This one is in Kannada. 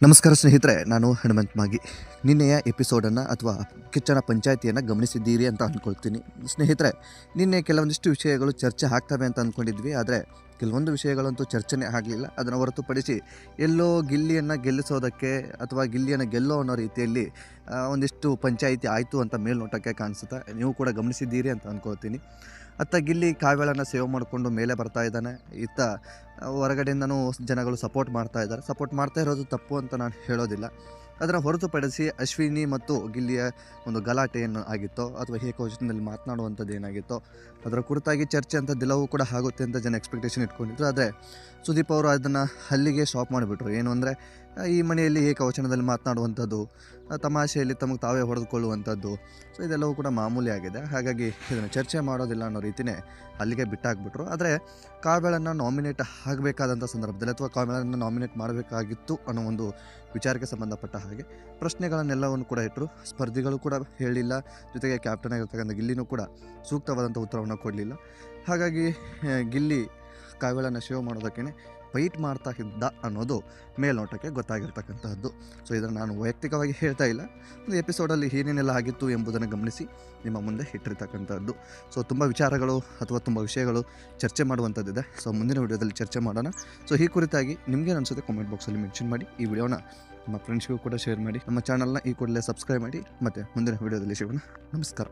ನಮಸ್ಕಾರ ಸ್ನೇಹಿತರೆ, ನಾನು ಹನುಮಂತ್ ಮಾಗಿ. ನಿನ್ನೆಯ ಎಪಿಸೋಡನ್ನು ಅಥವಾ ಕಿಚ್ಚನ ಪಂಚಾಯಿತಿಯನ್ನು ಗಮನಿಸಿದ್ದೀರಿ ಅಂತ ಅಂದ್ಕೊಳ್ತೀನಿ. ಸ್ನೇಹಿತರೆ, ನಿನ್ನೆ ಕೆಲವೊಂದಿಷ್ಟು ವಿಷಯಗಳು ಚರ್ಚೆ ಆಗ್ತವೆ ಅಂತ ಅಂದ್ಕೊಂಡಿದ್ವಿ. ಆದರೆ ಕೆಲವೊಂದು ವಿಷಯಗಳಂತೂ ಚರ್ಚೆನೇ ಆಗಲಿಲ್ಲ. ಅದನ್ನು ಹೊರತುಪಡಿಸಿ ಎಲ್ಲೋ ಗಿಲ್ಲಿಯನ್ನು ಗೆಲ್ಲಿಸೋದಕ್ಕೆ ಅಥವಾ ಗಿಲ್ಲಿಯನ್ನು ಗೆಲ್ಲೋ ಅನ್ನೋ ರೀತಿಯಲ್ಲಿ ಒಂದಿಷ್ಟು ಪಂಚಾಯಿತಿ ಆಯಿತು ಅಂತ ಮೇಲ್ನೋಟಕ್ಕೆ ಕಾಣಿಸುತ್ತೆ. ನೀವು ಕೂಡ ಗಮನಿಸಿದ್ದೀರಿ ಅಂತ ಅಂದ್ಕೊಳ್ತೀನಿ. ಅತ್ತ ಗಿಲ್ಲಿ ಕಾವ್ಯಳನ್ನು ಸೇವ್ ಮಾಡಿಕೊಂಡು ಮೇಲೆ ಬರ್ತಾ ಇದ್ದಾನೆ. ಇತ್ತ ಹೊರಗಡೆಯಿಂದನೂ ಜನಗಳು ಸಪೋರ್ಟ್ ಮಾಡ್ತಾ ಇದ್ದಾರೆ. ಸಪೋರ್ಟ್ ಮಾಡ್ತಾ ಇರೋದು ತಪ್ಪು ಅಂತ ನಾನು ಹೇಳೋದಿಲ್ಲ. ಅದನ್ನು ಹೊರತುಪಡಿಸಿ ಅಶ್ವಿನಿ ಮತ್ತು ಗಿಲ್ಲಿಯ ಒಂದು ಗಲಾಟೆ ಏನು ಆಗಿತ್ತೋ ಅಥವಾ ಏಕವಚನದಲ್ಲಿ ಮಾತನಾಡುವಂಥದ್ದು ಏನಾಗಿತ್ತೋ ಅದರ ಕುರಿತಾಗಿ ಚರ್ಚೆ ಅಂಥದ್ದೆಲ್ಲವೂ ಕೂಡ ಆಗುತ್ತೆ ಅಂತ ಜನ ಎಕ್ಸ್ಪೆಕ್ಟೇಷನ್ ಇಟ್ಕೊಂಡಿದ್ರು. ಆದರೆ ಸುದೀಪ್ ಅವರು ಅದನ್ನು ಅಲ್ಲಿಗೆ ಸ್ಟಾಪ್ ಮಾಡಿಬಿಟ್ರು. ಏನು ಅಂದರೆ, ಈ ಮನೆಯಲ್ಲಿ ಏಕವಚನದಲ್ಲಿ ಮಾತನಾಡುವಂಥದ್ದು, ತಮಾಷೆಯಲ್ಲಿ ತಮಗೆ ತಾವೇ ಹೊಡೆದುಕೊಳ್ಳುವಂಥದ್ದು, ಸೊ ಇದೆಲ್ಲವೂ ಕೂಡ ಮಾಮೂಲಿ ಆಗಿದೆ. ಹಾಗಾಗಿ ಇದನ್ನು ಚರ್ಚೆ ಮಾಡೋದಿಲ್ಲ ಅನ್ನೋ ರೀತಿಯೇ ಅಲ್ಲಿಗೆ ಬಿಟ್ಟಾಕ್ಬಿಟ್ರು. ಆದರೆ ಕಾವ್ಯಳನ್ನು ನಾಮಿನೇಟ್ ಆಗಬೇಕಾದಂಥ ಸಂದರ್ಭದಲ್ಲಿ ಅಥವಾ ಕಾವ್ಯಳನ್ನು ನಾಮಿನೇಟ್ ಮಾಡಬೇಕಾಗಿತ್ತು ಅನ್ನೋ ಒಂದು ವಿಚಾರಕ್ಕೆ ಸಂಬಂಧಪಟ್ಟ ಹಾಗೆ ಪ್ರಶ್ನೆಗಳನ್ನೆಲ್ಲವನ್ನು ಕೂಡ ಇಟ್ಟರು. ಸ್ಪರ್ಧಿಗಳು ಕೂಡ ಹೇಳಿಲ್ಲ, ಜೊತೆಗೆ ಕ್ಯಾಪ್ಟನ್ ಆಗಿರ್ತಕ್ಕಂಥ ಗಿಲ್ಲಿನೂ ಕೂಡ ಸೂಕ್ತವಾದಂಥ ಉತ್ತರವನ್ನು ಕೊಡಲಿಲ್ಲ. ಹಾಗಾಗಿ ಗಿಲ್ಲಿ ಕಾವ್ಯಳನ್ನು ಸೇವ್ ಮಾಡೋದಕ್ಕೇ ಫೈಟ್ ಮಾಡ್ತಾ ಇದ್ದ ಅನ್ನೋದು ಮೇಲ್ನೋಟಕ್ಕೆ ಗೊತ್ತಾಗಿರ್ತಕ್ಕಂಥದ್ದು. ಸೊ ಇದನ್ನು ನಾನು ವೈಯಕ್ತಿಕವಾಗಿ ಹೇಳ್ತಾ ಇಲ್ಲ, ಒಂದು ಎಪಿಸೋಡಲ್ಲಿ ಏನೇನೆಲ್ಲ ಆಗಿತ್ತು ಎಂಬುದನ್ನು ಗಮನಿಸಿ ನಿಮ್ಮ ಮುಂದೆ ಇಟ್ಟಿರ್ತಕ್ಕಂಥದ್ದು. ಸೊ ತುಂಬ ವಿಚಾರಗಳು ಅಥವಾ ತುಂಬ ವಿಷಯಗಳು ಚರ್ಚೆ ಮಾಡುವಂಥದ್ದಿದೆ. ಸೊ ಮುಂದಿನ ವಿಡಿಯೋದಲ್ಲಿ ಚರ್ಚೆ ಮಾಡೋಣ. ಸೊ ಈ ಕುರಿತಾಗಿ ನಿಮಗೇನು ಅನಿಸುತ್ತೆ ಕಾಮೆಂಟ್ ಬಾಕ್ಸಲ್ಲಿ ಮೆನ್ಷನ್ ಮಾಡಿ. ಈ ವಿಡಿಯೋನ ನಿಮ್ಮ ಫ್ರೆಂಡ್ಸ್ಗೂ ಕೂಡ ಶೇರ್ ಮಾಡಿ. ನಮ್ಮ ಚಾನಲ್ನ ಈ ಕೂಡಲೇ ಸಬ್ಸ್ಕ್ರೈಬ್ ಮಾಡಿ. ಮತ್ತು ಮುಂದಿನ ವಿಡಿಯೋದಲ್ಲಿ ಸಿಗೋಣ. ನಮಸ್ಕಾರ.